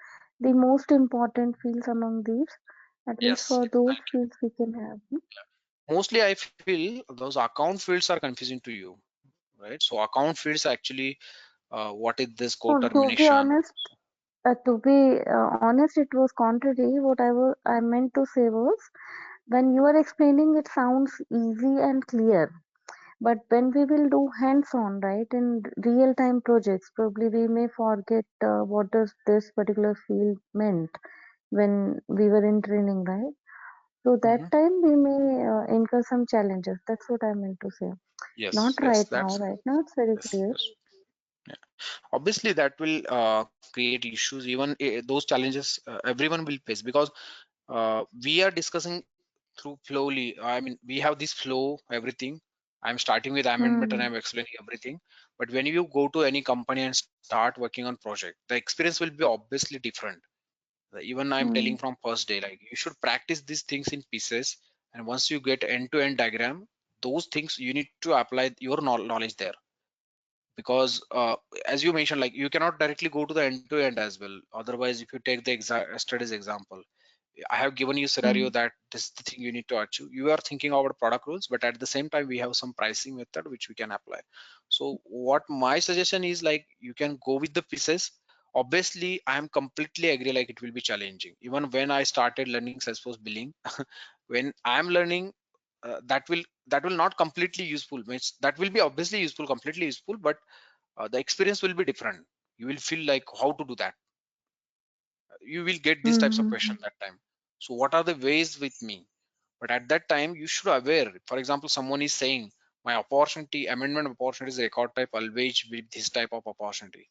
the most important fields among these, at least Yes, for those exactly. fields we can have. Mostly I feel those account fields are confusing to you, right? So account fields actually, what is this No, to be co-termination? honest, it was contrary. What I meant to say was, when you are explaining, it sounds easy and clear. But when we will do hands-on, right, in real-time projects, probably we may forget what does this particular field meant when we were in training, right? So that Hmm. time we may incur some challenges. That's what I meant to say. Not Yes, yes, right now. that's Right now it's very yes, clear. yes. Yeah. Obviously, that will create issues. Even those challenges everyone will face, because we are discussing through flowly. I mean, we have this flow, everything. I'm starting with amendment and Hmm. I'm explaining everything. But when you go to any company and start working on project, the experience will be obviously different. Even I'm Hmm. telling from first day, like you should practice these things in pieces. And once you get end-to-end diagram, those things you need to apply your knowledge there. Because as you mentioned, like you cannot directly go to the end-to-end as well. Otherwise, if you take the studies example, I have given you scenario that this is the thing you need to achieve. You are thinking about product rules, but at the same time, we have some pricing method which we can apply. So what my suggestion is, like you can go with the pieces. Obviously, I am completely agree, like it will be challenging. Even when I started learning Salesforce billing, when I am learning, that will not completely useful. Means that will be obviously useful, completely useful, but the experience will be different. You will feel like how to do that. You will get these types of question that time. So what are the ways with me? But at that time, you should aware. For example, someone is saying my opportunity amendment opportunity is record type always with this type of opportunity.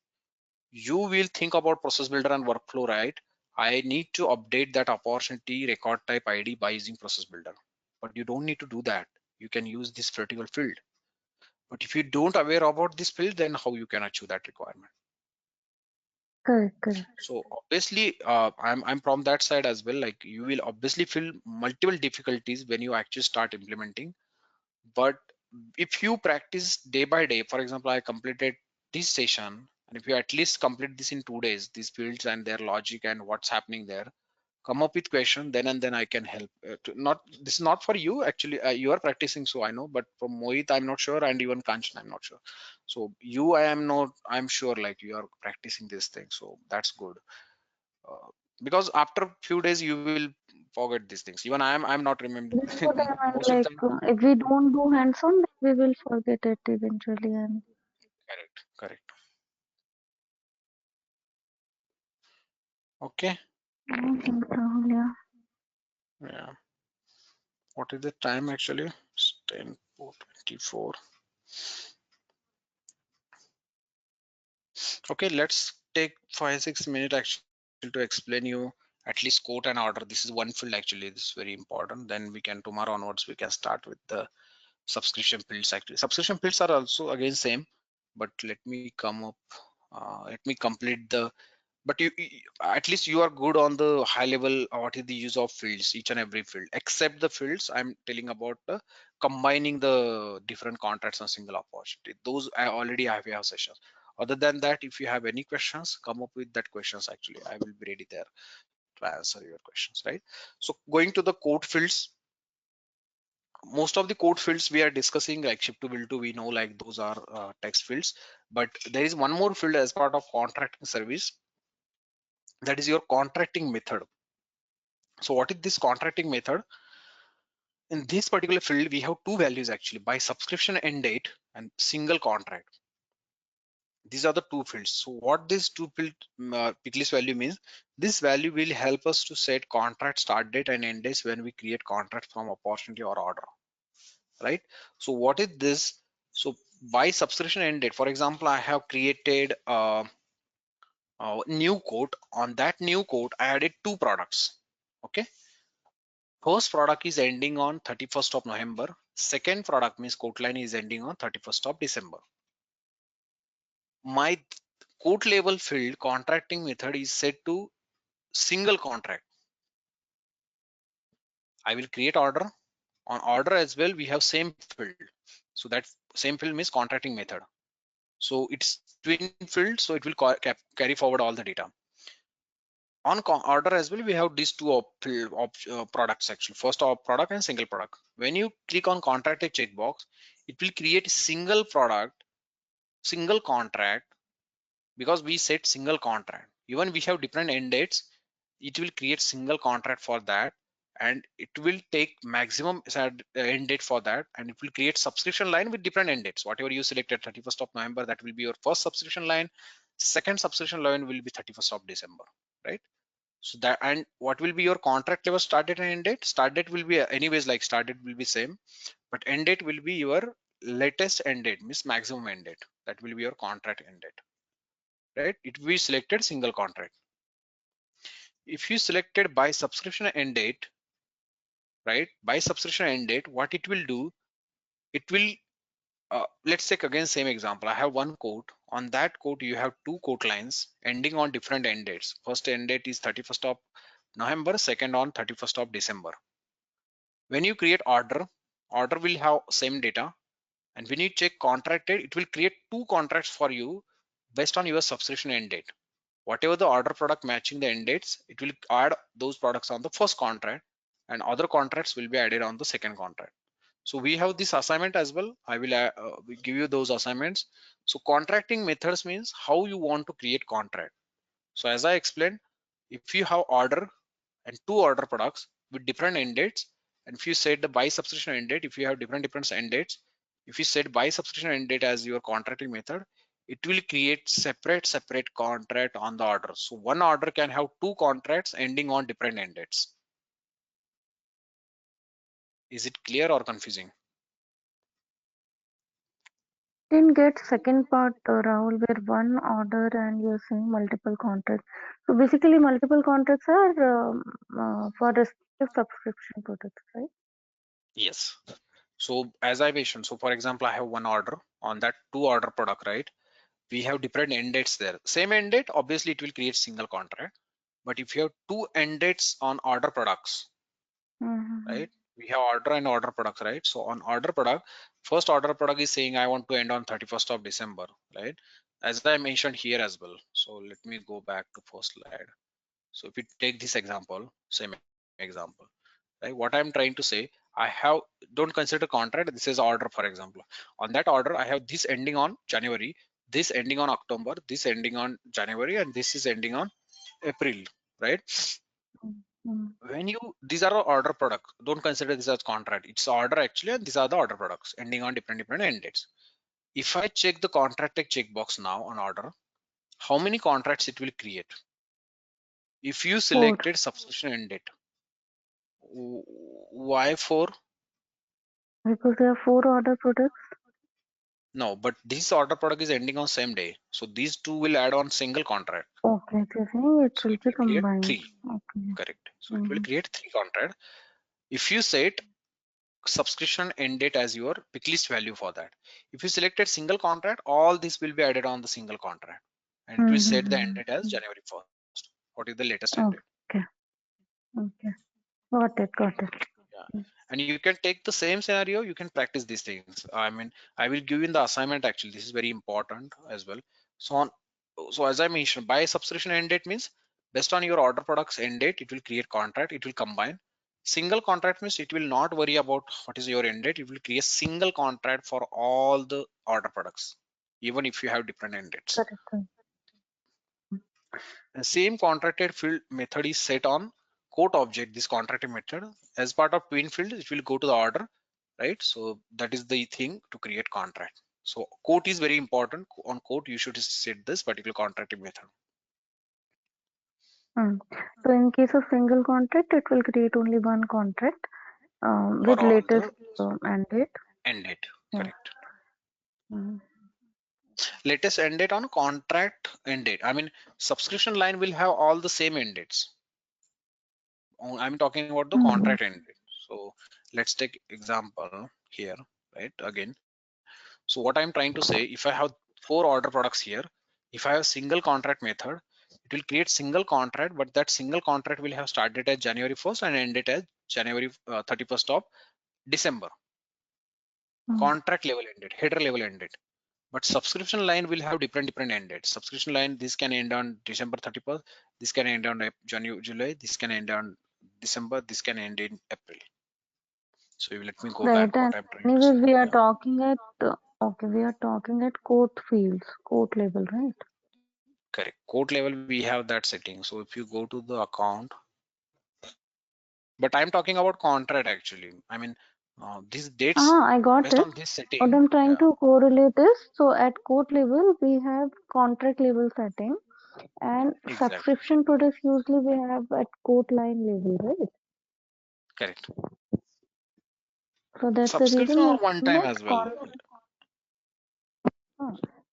You will think about process builder and workflow, right? I need to update that opportunity record type ID by using process builder. But you don't need to do that. You can use this vertical field. But if you don't aware about this field, then how you can achieve that requirement? Correct. So obviously, I'm from that side as well. Like you will obviously feel multiple difficulties when you actually start implementing. But if you practice day by day, for example, I completed this session, and if you at least complete this in 2 days, these fields and their logic and what's happening there, come up with question, then and then I can help. Not this is not for you actually. You are practicing, so I know. But for Mohit, I'm not sure, and even Kanchan, I'm not sure. So you, I am not. I'm sure like you are practicing this thing, so that's good. Uh, because after few days you will forget these things. Even I'm not remembering That's what I meant. most of Like, them. if we don't do hands-on, then we will forget it eventually. And Correct. Okay. I don't think Rahul, yeah. Yeah. What is the time actually? It's 10:24. Okay, let's take 5-6 minutes actually to explain you at least quote and order. This is one field actually. This is very important. Then we can tomorrow onwards we can start with the subscription fields. Actually, subscription fields are also again same, but let me come up. Let me complete the. But at least you are good on the high level. What is the use of fields? Each and every field, except the fields. I'm telling about the combining the different contracts on single opportunity. Those I already have sessions. Other than that, if you have any questions, come up with that questions. Actually, I will be ready there to answer your questions. Right. So going to the code fields, most of the code fields we are discussing like ship to bill to, we know like those are text fields, but there is one more field as part of contracting service, that is your contracting method. So what is this contracting method? In this particular field we have two values actually, by subscription end date and single contract. These are the two fields. So what this two field picklist value means, this value will help us to set contract start date and end dates when we create contract from opportunity or order, right? So what is this? So by subscription end date, for example, I have created a new quote. On that new quote I added two products. Okay, first product is ending on 31st of November, second product means quote line is ending on 31st of December. My quote level field contracting method is set to single contract. I will create order. On order as well we have same field, so that same field means contracting method. So it's twin field, so it will carry forward all the data. On order as well we have these two products actually, first product and single product. When you click on contract a checkbox, it will create single product, single contract, because we set single contract. Even we have different end dates, it will create single contract for that, and it will take maximum end date for that, and it will create subscription line with different end dates. Whatever you selected 31st of November, that will be your first subscription line, second subscription line will be 31st of December, right? So that, and what will be your contract level start date and end date? Start date will be anyways, like start date will be same, but end date will be your latest end date, means maximum end date. That will be your contract end date, right? It will be selected single contract. If you selected by subscription end date, right? By subscription end date, what it will do, it will let's take again same example. I have one quote. On that quote you have two quote lines ending on different end dates. First end date is 31st of November, second on 31st of December. When you create order will have same data, and when you check contracted, it will create two contracts for you based on your subscription end date. Whatever the order product matching the end dates, it will add those products on the first contract, and other contracts will be added on the second contract. So we have this assignment as well. I will give you those assignments. So contracting methods means how you want to create contract. So as I explained, if you have order and two order products with different end dates, and if you set the by subscription end date, if you have different end dates, if you set by subscription end date as your contracting method, it will create separate contract on the order. So one order can have two contracts ending on different end dates. Is it clear or confusing? Didn't get second part, Rahul, where one order and you're saying multiple contracts. So basically, multiple contracts are for respective subscription products, right? Yes. So as I mentioned, so for example, I have one order on that two order product, right? We have different end dates there. Same end date, obviously it will create single contract. But if you have two end dates on order products, right? We have order and order products, right? So on order product, first order product is saying I want to end on 31st of December, right? As I mentioned here as well. So let me go back to first slide. So if you take this example, same example, right? What I'm trying to say, I have, don't consider contract, this is order, for example. On that order, I have this ending on January, this ending on October, this ending on January, and this is ending on April, right? When you, these are order products, don't consider this as contract, it's order actually, and these are the order products ending on different end dates. If I check the contract tech checkbox now on order, how many contracts it will create? If you selected subscription end date, why 4? Because there are 4 order products. No, but this order product is ending on same day, so these two will add on single contract. Okay, so you're saying it So will it be will create combined. 3. Okay. Correct. So it will create 3 contract. If you set subscription end date as your pick list value for that, if you selected single contract, all this will be added on the single contract, and it will set the end date as January 1st. What is the latest end date? Okay. Okay. Got it. Yeah. And you can take the same scenario, you can practice these things. I mean, I will give you in the assignment, actually this is very important as well. So as I mentioned, by subscription end date means based on your order products end date, it will create contract, it will combine. Single contract means it will not worry about what is your end date, it will create single contract for all the order products, even if you have different end dates. Correct. The same contracted field method is set on quote object, this contracted method. As part of twin field, it will go to the order, right? So that is the thing to create contract. So quote is very important. On quote, you should set this particular contracting method. So in case of single contract, it will create only one contract For with all latest the end date. end date, Yeah. correct. Latest end date on contract end date. I mean, subscription line will have all the same end dates. I'm talking about the contract end date. So let's take example here, right? Again, so what I'm trying to say, if I have 4 order products here, if I have single contract method, it will create single contract, but that single contract will have start date as January 1st and end date as January 31st of December. Contract level end date, header level end date. But subscription line will have different end dates. Subscription line, this can end on December 31st, this can end on January, July, this can end on December, this can end in April. So you let me go back what I'm trying to Anyways, say. we are talking at we are talking at quote fields, quote level, right? Correct. Quote level, we have that setting. So if you go to the account, but I'm talking about contract actually. I mean, these dates I got based it. on this setting. What I'm trying to correlate is, so at quote level, we have contract level setting, and Exactly. subscription products usually we have at quote line level, right? Correct. So that's the Subscription reason or you're one saying time that as well.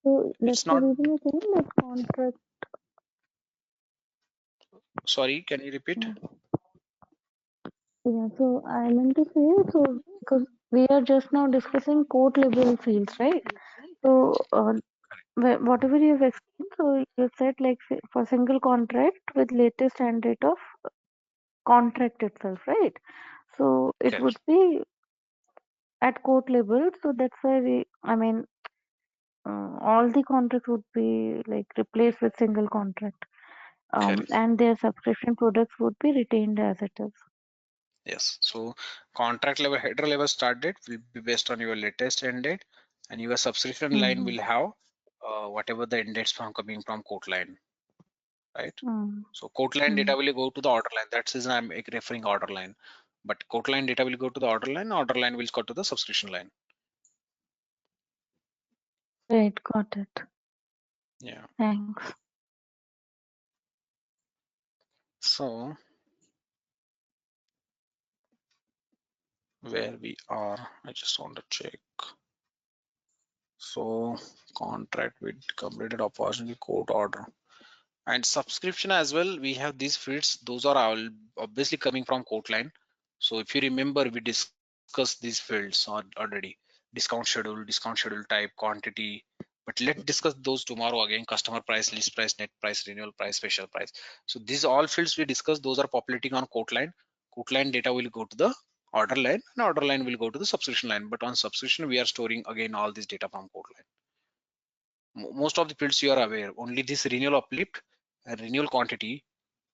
so that's It's the not. reason you're saying that contract. Sorry, can you repeat? Yeah, so I meant to say, so because we are just now discussing quote level fields, right? So whatever you have explained, so you said like for single contract with latest end date of contract itself, right? So it would Correct. be at court level. So that's why I mean, all the contracts would be like replaced with single contract, Correct. and their subscription products would be retained as it is. Yes. So contract level, header level start date will be based on your latest end date, and your subscription line Mm-hmm. will have whatever the end dates from coming from quote line, right? So quote line data will go to the order line. That's reason I'm referring order line. But quote line data will go to the order line will go to the subscription line. Right, got it. Yeah. Thanks. So where we are, I just want to check. So contract with completed opportunity quote order and subscription as well. We have these fields. Those are all obviously coming from quote line. So if you remember, we discussed these fields already. Discount schedule type, quantity. But let's discuss those tomorrow again. Customer price, list price, net price, renewal price, special price. So these all fields we discussed, those are populating on quote line. Quote line data will go to the order line, and order line will go to the subscription line. But on subscription, we are storing again all this data from quote line. Most of the fields you are aware. Only this renewal uplift and renewal quantity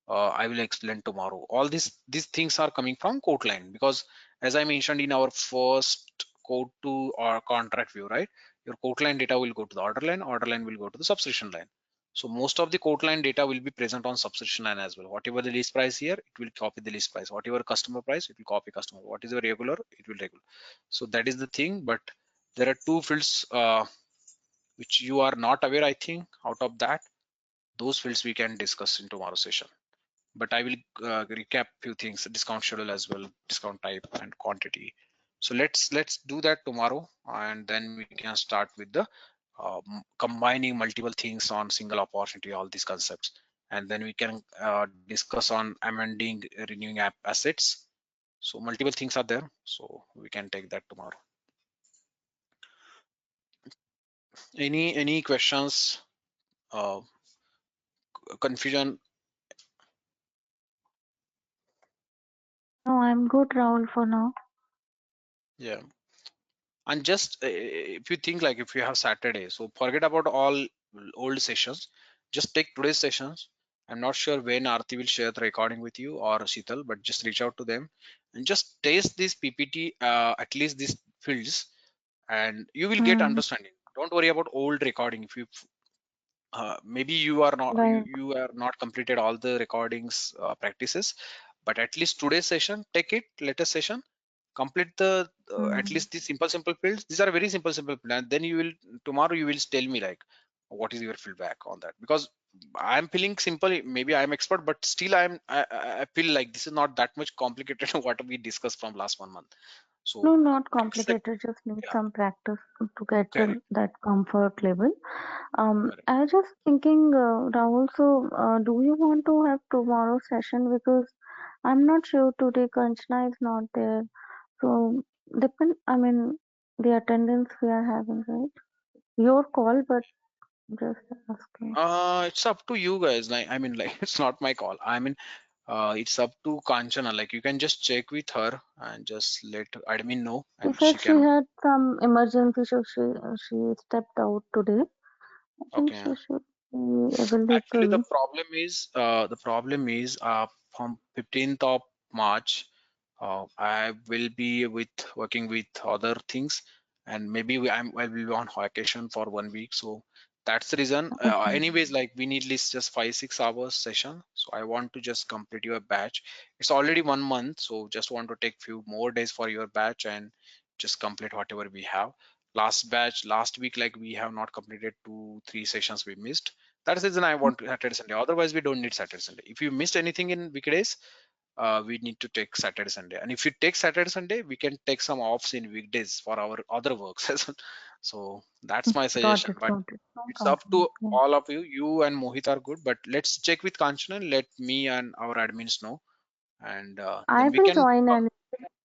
I will explain tomorrow. All these things are coming from quote line, because as I mentioned in our first quote to or contract view, right? Your quote line data will go to the order line will go to the subscription line. So most of the quote line data will be present on subscription line as well. Whatever the list price here, it will copy the list price. Whatever customer price, it will copy customer. What is the regular, it will regular. So that is the thing. But there are two fields which you are not aware, I think. Out of that, those fields we can discuss in tomorrow's session. But I will recap few things: discount schedule as well, discount type and quantity. So let's do that tomorrow, and then we can start with the combining multiple things on single opportunity, all these concepts, and then we can discuss on amending, renewing app assets. So multiple things are there, so we can take that tomorrow. Any questions, uh, confusion? No, I'm good, Rahul, for now. Yeah. And just if you think, like, if you have Saturday, so forget about all old sessions, just take today's sessions. I'm not sure when Aarti will share the recording with you or Sheetal, but just reach out to them and just taste this PPT, at least these fields, and you will get understanding. Don't worry about old recording. If you maybe you are not, Right. you are not completed all the recordings practices, but at least today's session, take it, latest session, complete the at least the simple fields. These are very simple plan. Then you will, tomorrow you will tell me like what is your feedback on that, because I'm feeling simple. Maybe I'm expert, but still I feel like this is not that much complicated what we discussed from last 1 month. No, So not it's like, complicated. Just need yeah, some practice to get correct, to that comfort level. correct. I was just thinking, Rahul, so do you want to have tomorrow's session? Because I'm not sure today Kanchana is not there. So I mean, the attendance we are having, right? Your call, but just asking. It's up to you guys. Like, I mean, like, it's not my call. I mean, it's up to Kanchana. Like, you can just check with her and just let admin know, She and she said she can. had some emergency, so she stepped out today. I think Okay. she should be Actually, available. the problem is from 15th of March, I will be working with other things, and maybe I will be on vacation for 1 week. So that's the reason. Okay. Anyways, like, we need least just 5-6 hours session. So I want to just complete your batch. It's already 1 month, so just want to take few more days for your batch and just complete whatever we have. Last batch, last week, like, we have not completed 2-3 sessions we missed. That's the reason I want Saturday Sunday. Otherwise, we don't need Saturday Sunday. If you missed anything in weekdays, we need to take Saturday Sunday. And if you take Saturday Sunday, we can take some offs in weekdays for our other works as well. So that's my Got suggestion. it, But got it. No it's up problem. to Yeah. all of you. You and Mohit are good, but let's check with Kanchana and let me and our admins know, and I then we will can. join and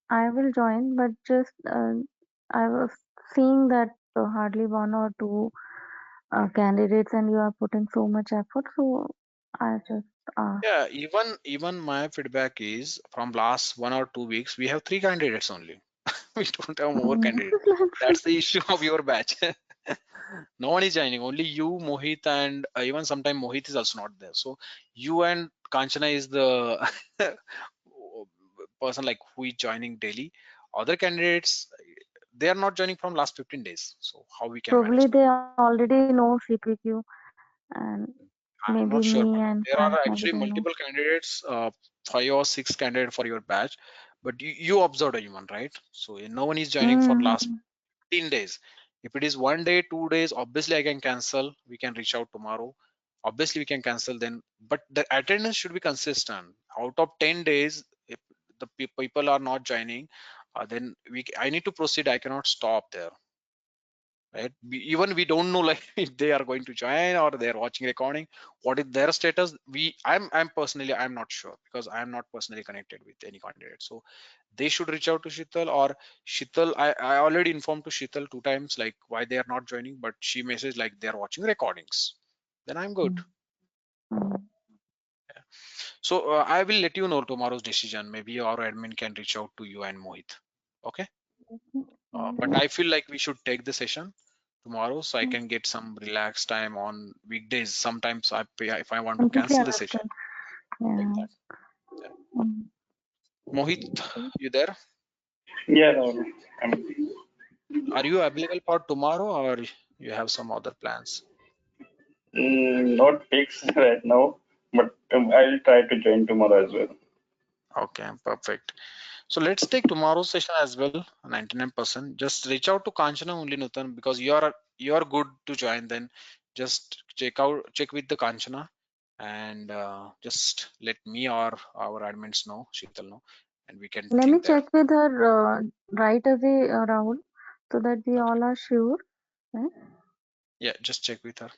I will join, but just I was seeing that hardly one or two candidates and you are putting so much effort, so I just Yeah, even my feedback is from last 1 or 2 weeks, we have 3 candidates only. We don't have more candidates. That's the issue of your batch. No one is joining. Only you, Mohit, and even sometime Mohit is also not there. So you and Kanchana is the person like who is joining daily. Other candidates, they are not joining from last 15 days. So how we can Probably manage? they already know CPQ, and I'm maybe not sure, me but and there are Kanchana, we actually don't know. multiple candidates, 5 or 6 candidates for your batch, but you observed anyone, right? So no one is joining for last 15 days. If it is 1 day, 2 days, obviously I can cancel. We can reach out tomorrow. Obviously we can cancel then, but the attendance should be consistent. Out of 10 days, if the people are not joining, then I need to proceed. I cannot stop there, right? Even we don't know like if they are going to join or they are watching recording, what is their status. I'm personally, I'm not sure because I'm not personally connected with any candidate. So they should reach out to Shital, or Shital, I already informed to Shital 2 times like why they are not joining, but she messaged like they are watching recordings. Then I'm good. So I will let you know tomorrow's decision. Maybe our admin can reach out to you and Mohit. Okay. But I feel like we should take the session tomorrow so I can get some relaxed time on weekdays. Sometimes if I want to Completely cancel the session understand. like Yeah. that. Yeah. Mohit, you there? Yeah, Rahul. Are you available for tomorrow or you have some other plans? Not fixed right now, but I'll try to join tomorrow as well. Okay, perfect. So let's take tomorrow's session as well, 99%. Just reach out to Kanchana only, Nutan, because you are good to join. Then just check with the Kanchana and just let me or our admins know, Sheetal know, and we can Let me think there. check with her right away, Rahul, so that we all are sure. Right? Yeah, just check with her.